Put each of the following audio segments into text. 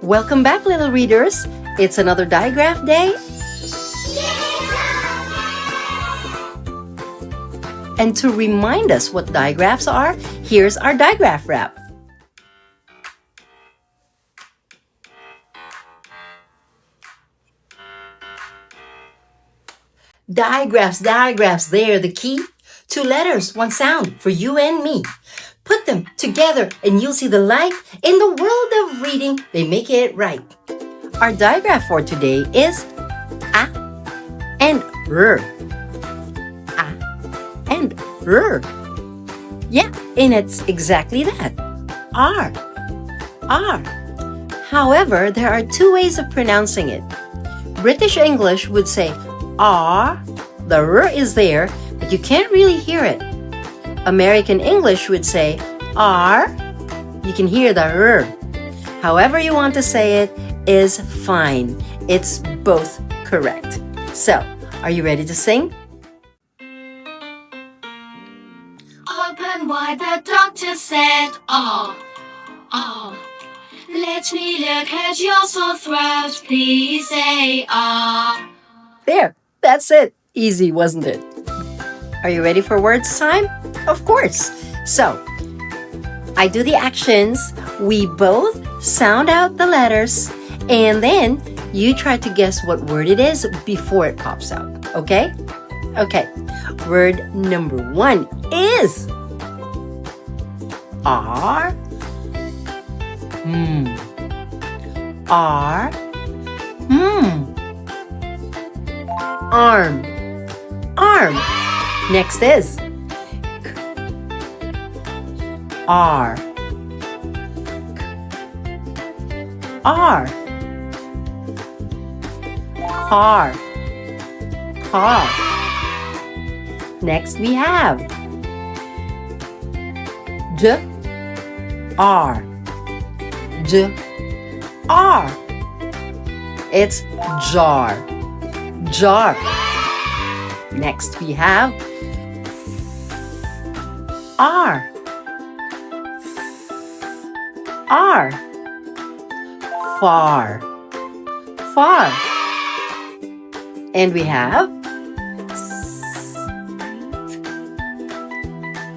Welcome back, little readers. It's another Digraph day. And to remind us what digraphs are, here's our Digraph Rap. Digraphs, they're the key. 2 letters, 1 sound for you and me. Put them together and you'll see the light. In the world of reading, they make it right. Our digraph for today is A and R. A and R. Yeah, and it's exactly that. R. R. However, there are 2 ways of pronouncing it. British English would say R. The R is there, but you can't really hear it. American English would say R. You can hear the R. However you want to say it is fine. It's both correct. So, are you ready to sing? Open wide, the doctor said, oh, oh. Let me look at your sore throat, please say, ah. There, that's it. Easy, wasn't it? Are you ready for words time? Of course. So, I do the actions. We both sound out the letters, and then you try to guess what word it is before it pops out. Okay? Okay. Word number 1 is R. R. Arm. Arm. Next is R. R. Car. Car. Next we have J. R. J. R. It's jar. Jar. Next we have R. R. Far. Far. And we have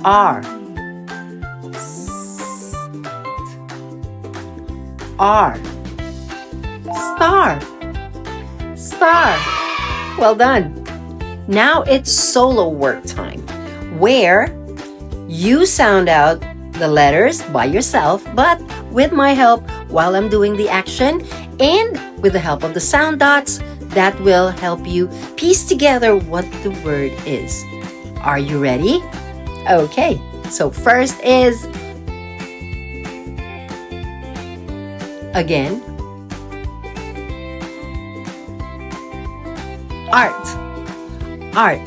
R. R. Star. Star. Well done. Now it's solo work time, where you sound out the letters by yourself, but with my help while I'm doing the action, and with the help of the sound dots that will help you piece together what the word is. Are you ready? Okay, so first is, again, art. Art.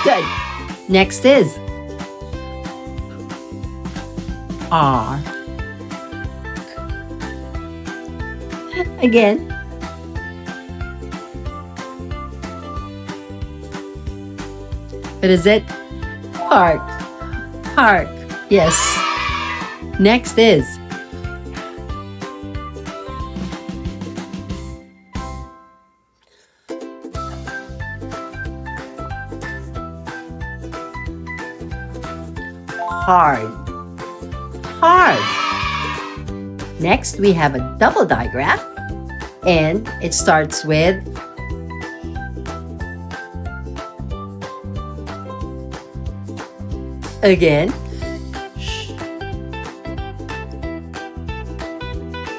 Good. Next is R. Again. What is it? Park. Park. Yes. Next is hard. Hard. Next, we have a double digraph, and it starts with again.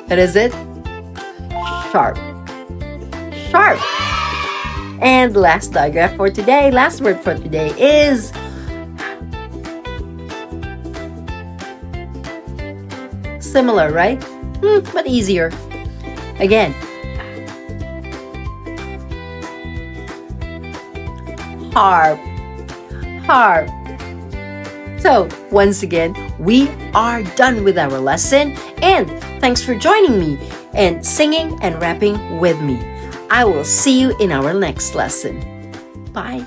What is it? Sharp. Sharp. And last digraph for today, last word for today is similar, right? But easier. Again. Harp. Harp. So, once again, we are done with our lesson, and thanks for joining me and singing and rapping with me. I will see you in our next lesson. Bye.